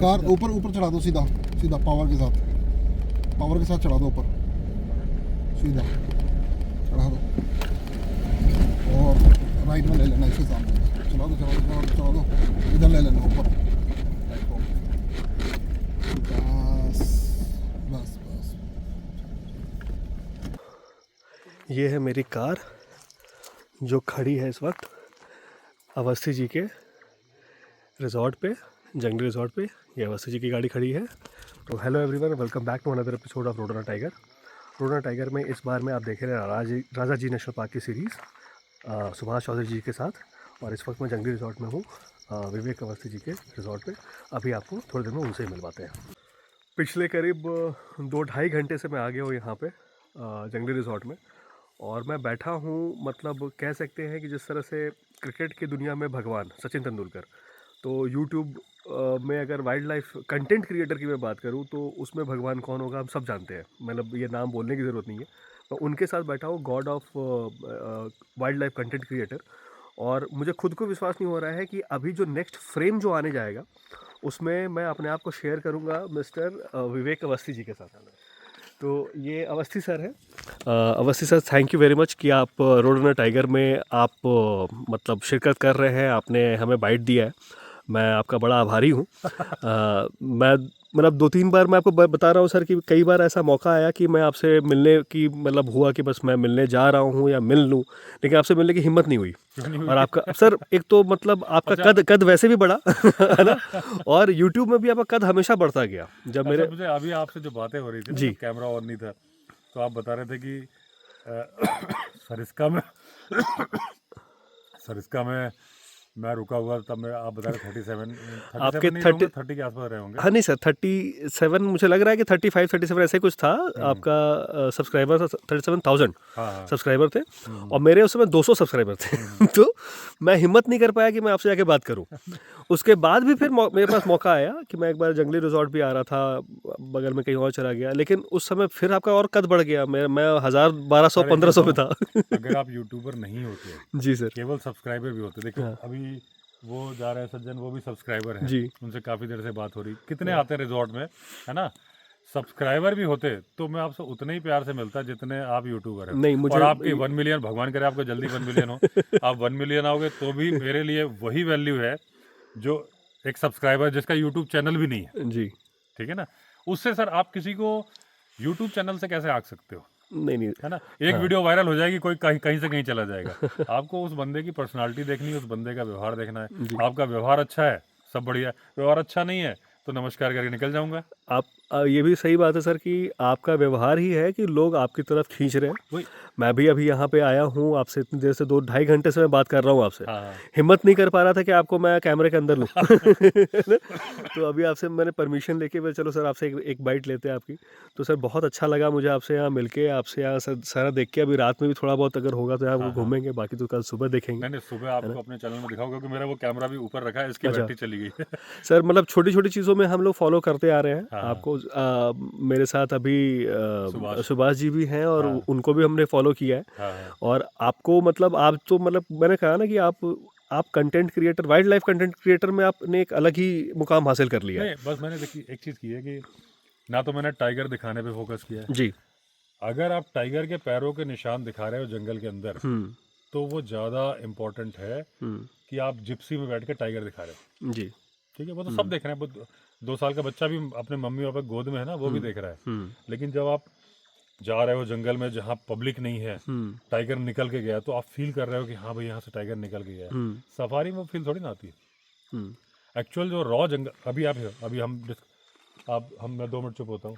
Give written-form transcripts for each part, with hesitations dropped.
Car ऊपर ऊपर चढ़ा दो, सीधा सीधा पावर के साथ चढ़ा दो ऊपर, सीधा चढ़ा दो और राइट में ले लेना, इसके सामने चला दो इधर ले लेना ऊपर। बस बस ये है मेरी कार जो खड़ी है इस वक्त अवस्थी जी के रिजॉर्ट पे, जंगली रिजॉर्ट पे। ये अवस्थी जी की गाड़ी खड़ी है। तो hello everyone, welcome back to another episode of रोडोना टाइगर। रोडोना टाइगर में इस बार में आप देख रहे हैं राजा जी नेशनल पार्क की सीरीज़ सुभाष चौधरी जी के साथ। और इस वक्त मैं जंगली रिजॉर्ट में हूँ, विवेक अवस्थी जी के रिजॉर्ट पे। अभी आपको थोड़ी देर में उनसे ही मिलवाते हैं। पिछले करीब 2-2.5 घंटे से मैं आ गया हूँ यहाँ पे जंगली रिजॉर्ट में, और मैं बैठा हूँ, मतलब कह सकते हैं कि जिस तरह से क्रिकेट की दुनिया में भगवान सचिन तेंदुलकर, तो यूट्यूब में अगर वाइल्ड लाइफ कंटेंट क्रिएटर की मैं बात करूँ तो उसमें भगवान कौन होगा हम सब जानते हैं, मतलब ये नाम बोलने की ज़रूरत नहीं है। तो उनके साथ बैठा हूँ, God of wild life content creator. और मुझे खुद को विश्वास नहीं हो रहा है कि अभी जो नेक्स्ट फ्रेम जो आने जाएगा उसमें मैं अपने आप को शेयर करूँगा मिस्टर विवेक अवस्थी जी के साथ। तो ये अवस्थी सर है। Awasthi sir, thank you very much कि आप रोडोना टाइगर में आप मतलब शिरकत कर रहे हैं, आपने हमें बाइट दिया है। मैं आपका बड़ा आभारी हूँ। मैं मतलब 2-3 बार मैं आपको बता रहा हूँ सर कि कई बार ऐसा मौका आया कि मैं आपसे मिलने की मतलब हुआ कि बस मैं मिलने जा रहा हूँ या मिल लूँ, लेकिन आपसे मिलने की हिम्मत नहीं हुई। और आपका सर एक तो मतलब आपका कद वैसे भी बड़ा है ना, और यूट्यूब में भी आपका कद हमेशा बढ़ता गया। जब मेरे मुझे अभी आपसे जो बातें हो रही थी ना, जी, जब कैमरा ऑन नहीं था, तो आप बता रहे थे कि सरिस्का में सरिस्का में मैं रुका हुआ, तब मैं आप बता रहे 37 आपके नहीं 30, रहूँगा, 30 के आसपास रहे होंगे। हाँ नहीं सर 37, मुझे लग रहा है कि 35-37 ऐसे कुछ था। आपका सब्सक्राइबर था 37,000 हाँ हाँ। सब्सक्राइबर थे, और मेरे उस समय 200 सब्सक्राइबर थे। तो मैं हिम्मत नहीं कर पाया कि मैं आपसे जाके बात करूं। उसके बाद भी फिर मेरे पास मौका आया कि मैं एक बार जंगली रिजॉर्ट भी आ रहा था, बगल में कहीं और चला गया, लेकिन उस समय फिर आपका और कद बढ़ गया। मैं 1000, 1200, सर, एक चीज़ 1500 पे बताऊँ, था। अगर आप यूट्यूबर नहीं होते, जी सर। केवल सब्सक्राइबर भी होते, देखो हाँ अभी वो जा रहे हैं सज्जन, वो भी सब्सक्राइबर हैं, जी। उनसे काफ़ी देर से बात हो रही, कितने आते हैं रिजॉर्ट में, है ना। सब्सक्राइबर भी होते तो मैं आपसे उतने ही प्यार से मिलता जितने आप यूट्यूबर हैं। नहीं और मुझे आपकी 1 मिलियन, भगवान करे आपका जल्दी 1 मिलियन हो, आप 1 मिलियन आओगे तो भी मेरे लिए वही वैल्यू है जो एक सब्सक्राइबर जिसका यूट्यूब चैनल भी नहीं है, जी। ठीक है ना। उससे सर आप किसी को यूट्यूब चैनल से कैसे आंक सकते हो, नहीं नहीं। है ना। एक हाँ वीडियो वायरल हो जाएगी, कोई कहीं कहीं से कहीं चला जाएगा। आपको उस बंदे की पर्सनालिटी देखनी है, उस बंदे का व्यवहार देखना है। जी। आपका व्यवहार अच्छा है, सब बढ़िया है। व्यवहार अच्छा नहीं है तो नमस्कार करके निकल जाऊंगा। आप ये भी सही बात है सर कि आपका व्यवहार ही है कि लोग आपकी तरफ खींच रहे हैं। वही। मैं भी अभी यहाँ पे आया हूँ, आपसे इतनी देर से 2-2.5 घंटे से मैं बात कर रहा हूँ आपसे। हाँ हाँ। हिम्मत नहीं कर पा रहा था कि आपको मैं कैमरे के अंदर लूँ। तो अभी आपसे मैंने परमिशन लेके मैं चलो सर आपसे एक बाइट लेते हैं आपकी। तो सर बहुत अच्छा लगा मुझे आपसे यहाँ मिलके, आपसे यहाँ सर सारा देख के। अभी रात में भी थोड़ा बहुत अगर होगा तो यहाँ हाँ आपको हाँ। घूमेंगे, बाकी तो कल सुबह देखेंगे, नहीं नहीं, सुबह है ना। आपको अपने चैनल में दिखाओ, क्योंकि मेरा वो कैमरा भी ऊपर रखा है, इसकी अच्छा बैटरी चली गई। सर, मतलब छोटी छोटी चीज़ों में हम लोग फॉलो करते आ रहे हैं हाँ हाँ। आपको। मेरे साथ अभी सुभाष। सुभाष जी भी हैं, और हाँ उनको भी हमने फॉलो किया है। हाँ हाँ। और आपको मतलब आप तो मतलब मैंने कहा ना कि आप content creator, wild life content creator में आपने एक अलग ही मुकाम हासिल कर लिया नहीं, बस मैंने देखिए एक चीज़ की है कि ना तो मैंने टाइगर दिखाने पे फोकस किया है। है। जी। अगर आप टाइगर के पैरों के निशान दिखा रहे हो जंगल के अंदर, हम्म। तो वो ज़्यादा इम्पोर्टेंट है हम्म। कि आप जिप्सी में बैठ के टाइगर दिखा रहे हो। जी। ठीक है, वो तो सब देख रहे हैं, वो 2 साल का बच्चा भी अपने मम्मी पापा गोद में है ना, वो भी देख रहा है। हम्म। लेकिन जब आप जा रहे हो जंगल में जहाँ पब्लिक नहीं है, हम्म। टाइगर निकल के गया, तो आप फील कर रहे हो कि हाँ भाई यहाँ से टाइगर निकल के गया है। हम्म। सफारी में वो फील थोड़ी ना आती है। हम्म। एक्चुअल जो रॉ जंगल, अभी आप अभी हम मैं 2 मिनट चुप होता हूँ।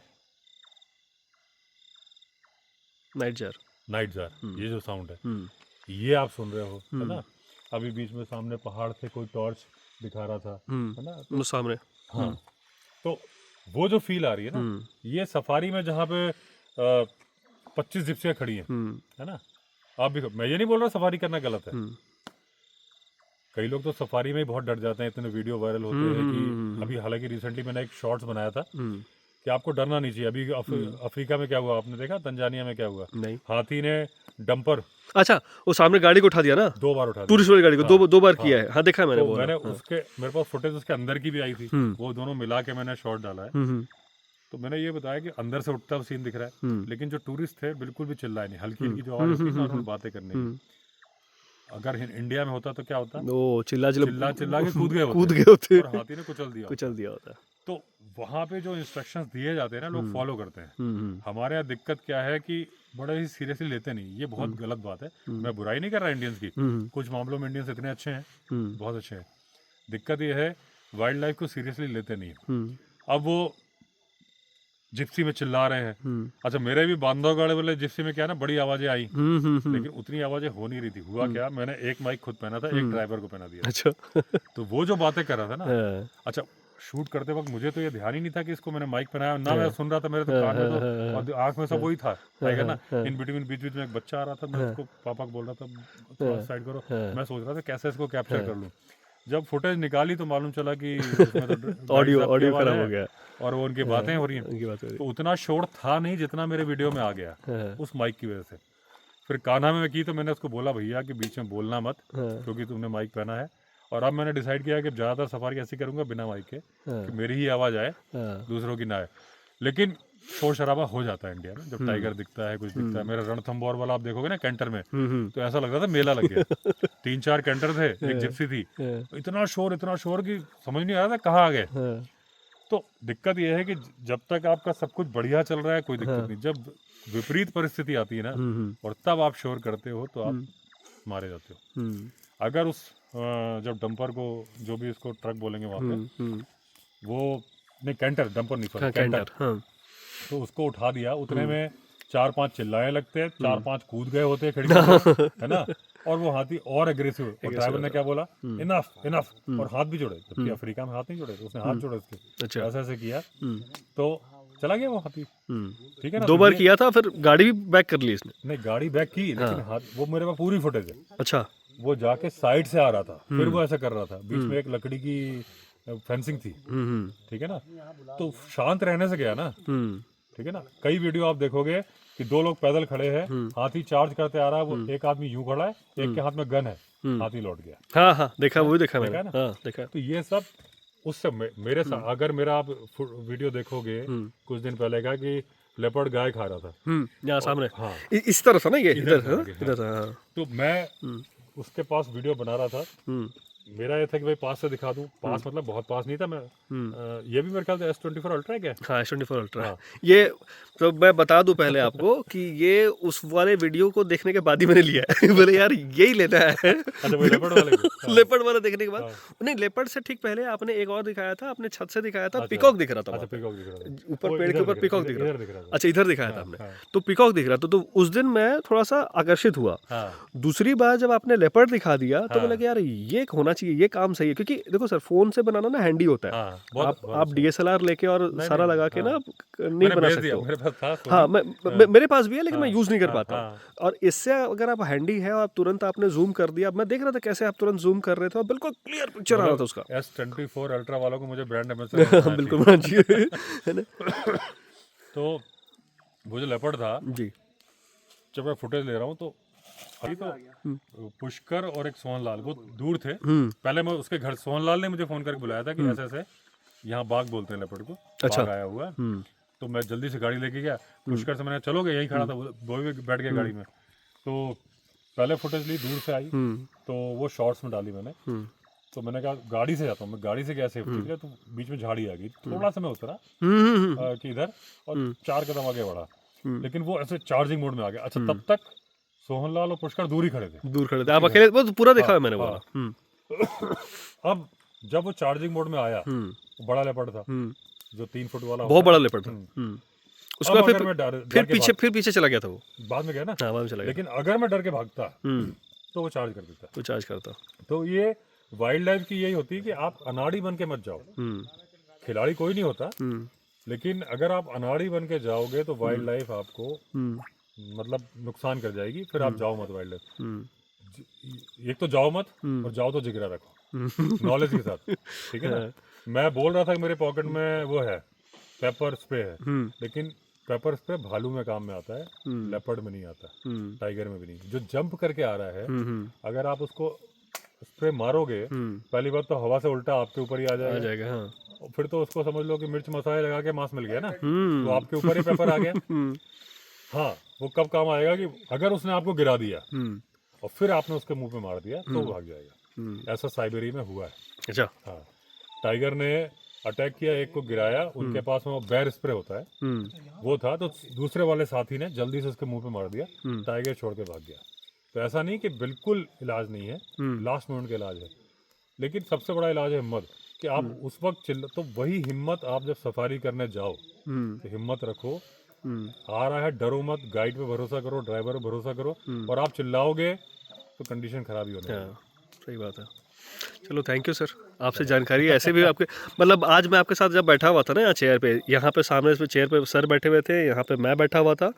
Night jar. नाइट जार, ये जो साउंड है, हम्म। ये आप सुन रहे हो, है ना। अभी बीच में सामने पहाड़ से कोई टॉर्च दिखा रहा था, है ना। तो सामने। हाँ, तो वो जो फील आ रही है ना, ये सफारी में जहाँ पे 25 जिप्सियाँ खड़ी हैं, है ना। आप भी, मैं ये नहीं बोल रहा सफारी करना गलत है। कई लोग तो सफारी में ही बहुत डर जाते हैं, इतने वीडियो वायरल होते हैं कि अभी हालांकि रिसेंटली मैंने एक शॉर्ट्स बनाया था कि आपको डरना नहीं चाहिए। अभी अफ्रीका में क्या हुआ आपने देखा, तंजानिया में क्या हुआ, नहीं। हाथी ने डंपर अच्छा, वो सामने गाड़ी को उठा दिया ना, 2 बार उठा दिया। टूरिस्ट वाली गाड़ी को हाँ, दो बार हाँ। किया है। हाँ देखा है मैंने तो वो मैंने वाला। उसके मेरे पास फुटेज उसके अंदर की भी आई थी, वो दोनों मिला के मैंने शॉट डाला है। तो मैंने ये बताया कि अंदर से उठता सीन दिख रहा है, लेकिन जो टूरिस्ट थे बिल्कुल भी चिल्लाए नहीं, हल्की हल्की जो आवाज होती है नॉर्मल बातें करने की। अगर इंडिया में होता तो क्या होता, वो चिल्ला चिल्ला चिल्ला के कूद गए होते, और हाथी ने कुचल दिया होता। तो वहाँ पे जो इंस्ट्रक्शंस दिए जाते हैं ना, लोग फॉलो करते हैं। हमारे यहाँ दिक्कत क्या है कि बड़े ही सीरियसली लेते नहीं, ये बहुत गलत बात है। मैं बुराई नहीं कर रहा इंडियंस की, कुछ मामलों में इंडियंस इतने अच्छे हैं, बहुत अच्छे हैं। दिक्कत ये है वाइल्ड लाइफ को सीरियसली लेते नहीं। अब वो जिप्सी में चिल्ला रहे हैं। अच्छा, मेरे भी बांधवगढ़ वाले जिप्सी में क्या ना, बड़ी आवाजें आई, लेकिन उतनी आवाजें हो नहीं रही थी। हुआ क्या, मैंने एक माइक खुद पहना था, एक ड्राइवर को पहना दिया। अच्छा। तो वो जो बातें कर रहा था ना, अच्छा शूट करते वक्त मुझे तो ये ध्यान ही नहीं था कि इसको मैंने माइक पहनाया ना, मैं सुन रहा था, मेरे तो कान में तो और आंख में सब वही था, ना इन बिटवीन बीच बीच में एक बच्चा आ रहा था, मैं उसको पापा को बोल रहा था थोड़ा साइड करो, मैं सोच रहा था कैसे इसको कैप्चर कर लूं। जब फुटेज निकाली तो मालूम चला कि ऑडियो खराब हो गया और वो उनकी बातें हो रही हैं। तो उतना शोर था नहीं जितना मेरे वीडियो में आ गया उस माइक की वजह से। फिर कान्हा में की तो मैंने उसको बोला भैया कि बीच में बोलना मत, क्योंकि तुमने माइक पहना है। और अब मैंने डिसाइड किया कि ज़्यादातर सफारी ऐसी करूंगा बिना माइक के, कि मेरी ही आवाज़ आए, दूसरों की ना आए। लेकिन शोर शराबा हो जाता है इंडिया में, जब टाइगर दिखता है, कुछ दिखता है। मेरा रणथंबोर वाला आप देखोगे ना कैंटर में, तो ऐसा लग रहा था मेला लग गया। 3-4 कैंटर थे, एक जिप्सी थी, इतना शोर कि समझ नहीं आ रहा था कहाँ आ गए। तो दिक्कत यह है कि जब तक आपका सब कुछ बढ़िया चल रहा है कोई दिक्कत नहीं, जब विपरीत परिस्थिति आती है ना और तब आप शोर करते हो तो आप मारे जाते हो। अगर उस जब डंपर को, जो भी इसको ट्रक बोलेंगे वहाँ पे, वो नहीं कैंटर, डंपर नहीं सॉरी कैंटर, तो उसको उठा दिया, उतने में 4-5 चिल्लाए लगते हैं, 4-5 कूद गए होते हैं खिड़की से, है ना। और वो हाथी और एग्रेसिव, और ड्राइवर ने क्या बोला, इनफ इनफ, और हाथ भी जोड़े, जबकि अफ्रीका में हाथ नहीं जोड़े, उसने हाथ जोड़े उसके, ऐसे ऐसे किया तो चला गया वो हाथी। ठीक है ना, 2 बार किया था, फिर गाड़ी भी बैक कर ली इसने। नहीं गाड़ी बैक की, लेकिन हाथ, वो मेरे पास पूरी फुटेज है। अच्छा, वो जाके साइड से आ रहा था, फिर वो ऐसा कर रहा था, बीच में एक लकड़ी की फेंसिंग थी, ठीक है ना, तो शांत रहने से गया ना, ठीक है ना। कई वीडियो आप देखोगे कि 2 लोग पैदल खड़े हैं, हाथी चार्ज करते आ रहा है, वो एक आदमी यूं खड़ा है, एक के हाथ में गन है, हाथी लौट गया। हाँ देखा, वही देखा मैंने, ना, देखा। तो ये सब उस समय मेरे साथ, अगर मेरा आप वीडियो देखोगे कुछ दिन पहले का, कि लेपर्ड गाय खा रहा था यहाँ सामने, हाँ इस तरह था ना, ये इधर था। तो मैं उसके पास वीडियो बना रहा था। मेरा ये था कि भाई पास से दिखा दूं, पास मतलब बहुत पास नहीं था मैं। ये भी मेरे ख्याल से S24 अल्ट्रा है क्या? हाँ, S24 अल्ट्रा। ये तो मैं बता दूं पहले आपको कि ये उस वाले वीडियो को देखने के बाद ही मैंने लिया है। बोले यार यही लेना है। अच्छा, वो लेपर्ड वाले को? लेपर्ड वाला देखने के बाद नहीं, लेपर्ड से ठीक पहले आपने एक और दिखाया था, आपने छत से दिखाया था, पिकॉक दिख रहा था। अच्छा, पिकॉक दिख रहा था, ऊपर पेड़ के ऊपर पिकॉक दिख रहा था। अच्छा, इधर दिखाया था आपने, हाँ। तो पिकॉक दिख रहा था। तो उस दिन मैं थोड़ा सा आकर्षित हुआ। दूसरी बार जब आपने लेपर्ड दिखा दिया तो बोला कि यार ये होना चाहिए, ये काम सही है। क्योंकि देखो सर, फोन से बनाना ना हैंडी होता है। आप DSLR लेके और सारा लगा के ना नहीं बना सकते हो। मेरे पास था, हाँ, मेरे पास भी है, लेकिन मैं यूज नहीं कर पाता। और इससे अगर आप हैंडी है और आप तुरंत आपने जूम कर दिया, मैं देख रहा था कैसे आप तुरंत जूम कर रहे थे और बिल्कुल क्लियर पिक्चर आ रहा था उसका। S24 अल्ट्रा वालों को मुझे ब्रांड एम्बेसडर बिल्कुल बनाना चाहिए, है ना। तो वो जो लेपर्ड था जी, जब मैं फुटेज ले रहा हूँ तो अभी तो पुष्कर और एक सोहनलाल वो दूर थे। पहले मैं उसके घर, सोहनलाल ने मुझे फोन करके बुलाया था कि ऐसे ऐसे यहाँ बाघ बोलते हैं लेपर्ड को, अच्छा, बाघ आया हुआ है। तो मैं जल्दी से गाड़ी लेके गया, पुष्कर से मैंने चलोगे, यहीं खड़ा था, वो भी बैठ गया गाड़ी में। तो पहले फुटेज ली, दूर से आई, तो वो शॉर्ट्स में डाली मैंने। तो मैंने कहा गाड़ी से जाता हूँ मैं, गाड़ी से गया सेफ्टी के लिए, तो बीच में झाड़ी आ गई, थोड़ा सा मैं उतरा कि इधर, और 4 कदम आगे बढ़ा, लेकिन वो ऐसे चार्जिंग मोड में आ गया। अच्छा, तब तक सोहनलाल और पुष्कर दूर ही खड़े थे। आप अकेले, वो पूरा देखा है मैंने वो। अब जब वो चार्जिंग मोड में आया, बड़ा लेपर्ड था, जो 3 फुट वाला, बहुत बड़ा लेपर्ड था। उसका फिर पीछे चला गया था वो, बाद में गया ना। हाँ, बाद में चला गया। लेकिन अगर मैं डर के भागता तो वो चार्ज कर देता। तो ये वाइल्ड लाइफ की यही होती है कि आप अनाड़ी बन के मत जाओ। खिलाड़ी कोई नहीं होता, लेकिन अगर आप अनाड़ी बन के जाओगे तो वाइल्ड लाइफ आपको मतलब नुकसान कर जाएगी। फिर आप जाओ मत वाइल्ड लाइफ। एक तो जाओ मत, और जाओ तो जिगरा रखो, नॉलेज के साथ, ठीक है ना। मैं बोल रहा था कि मेरे पॉकेट में वो है पेपर स्प्रे है, लेकिन पेपर स्प्रे भालू में काम में आता है, लेपर्ड में नहीं आता, टाइगर में भी नहीं। जो जंप करके आ रहा है, अगर आप उसको स्प्रे मारोगे, पहली बात तो हवा से उल्टा आपके ऊपर ही आ जाएगा। हाँ। और फिर तो उसको समझ लो कि मिर्च मसाले लगा के मांस मिल गया ना, तो आपके ऊपर ही पेपर आ गया। हाँ, वो कब काम आएगा कि अगर उसने आपको गिरा दिया और फिर आपने उसके मुंह पे मार दिया तो वो भाग जाएगा। ऐसा साइबेरिया में हुआ है। अच्छा। हाँ, टाइगर ने अटैक किया, एक को गिराया, उनके पास में वो बेर स्प्रे होता है, वो था, तो दूसरे वाले साथी ने जल्दी से उसके मुंह पे मार दिया, टाइगर छोड़ के भाग गया। तो ऐसा नहीं कि बिल्कुल इलाज नहीं है, लास्ट मोमेंट का इलाज है, लेकिन सबसे बड़ा इलाज है हिम्मत, कि आप उस वक्त तो वही हिम्मत आप जब सफारी करने जाओ तो हिम्मत रखो, आ रहा है डरो मत, गाइड पे भरोसा करो, ड्राइवर पे भरोसा करो, और आप चिल्लाओगे तो कंडीशन खराब ही होने वाली है। सही बात है। चलो थैंक यू सर, आपसे जानकारी ऐसे भी आपके मतलब आज मैं आपके साथ जब बैठा हुआ था ना चेयर पे, यहाँ पे सामने पे चेयर पे सर बैठे हुए थे, यहाँ पे मैं बैठा हुआ था,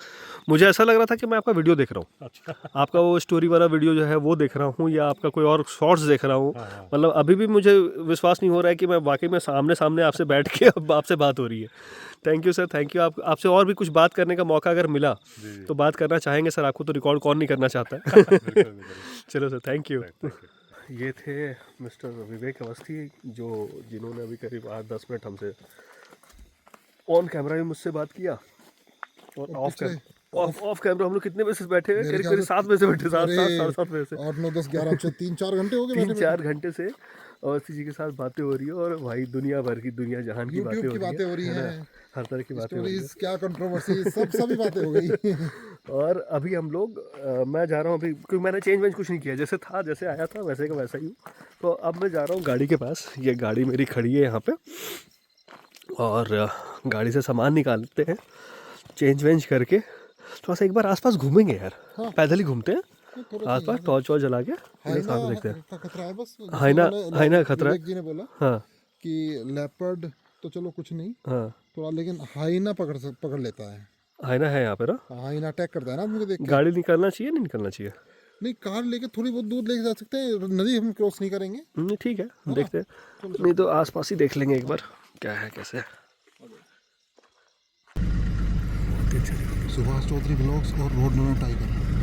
मुझे ऐसा लग रहा था कि मैं आपका वीडियो देख रहा हूँ। अच्छा। आपका वो स्टोरी वाला वीडियो जो है वो देख रहा हूँ, या आपका कोई और शॉर्ट्स देख रहा हूँ। मतलब अभी भी मुझे विश्वास नहीं हो रहा है कि मैं वाकई में सामने सामने आपसे बैठ के अब आपसे बात हो रही है। Thank you sir, thank you. आपसे और भी कुछ बात करने का मौका अगर मिला तो बात करना चाहेंगे सर, आपको तो रिकॉर्ड कौन नहीं करना चाहता है। चलो सर, थैंक यू। ये थे मिस्टर विवेक अवस्थी, जिन्होंने अभी करीब 8-10 मिनट हमसे ऑन कैमरा भी मुझसे बात किया, और ऑफ कैमरा हम लोग कितने बजे से बैठे हैं? करीब 7 बजे से बैठे, 7-7 बजे से, 8, 9, 10, 11, 3-4 घंटे हो गए। 3-4 घंटे से अवस्थी जी के साथ बातें हो रही है, और भाई दुनिया भर की, दुनिया जहान की बातें हो रही है, हर तरह की बातें हो रही है, क्या कंट्रोवर्सी, सभी बातें हो गई। और अभी हम लोग मैं जा रहा हूँ अभी, क्योंकि मैंने चेंज वेंज कुछ नहीं किया, जैसे था, जैसे आया था वैसे का वैसा ही हूँ। तो अब मैं जा रहा हूँ गाड़ी के पास, ये गाड़ी मेरी खड़ी है यहाँ पे, और गाड़ी से सामान निकालते हैं, चेंज वेंज करके थोड़ा सा एक बार आसपास घूमेंगे यार। हाँ। पैदल ही घूमते हैं आसपास, टॉर्च वॉर्च जला के साथ देखते हैं। खतरा है बस, हाइना खतरा है। जी ने बोला हाँ कि लेपर्ड तो चलो कुछ नहीं, हाँ, थोड़ा, लेकिन हाइना पकड़ लेता है। हाइना है यहाँ पे ना, हाइना अटैक करता है ना मुझे देख के। गाड़ी निकालना चाहिए नहीं निकालना चाहिए? नहीं, कार लेके थोड़ी बहुत दूर लेके जा सकते हैं, नदी हम क्रॉस नहीं करेंगे। नहीं ठीक है, देखते हैं, नहीं तो आसपास ही देख लेंगे एक बार क्या है कैसे है। सुभाष चौधरी ब्लॉग्स और रोड में टाइगर।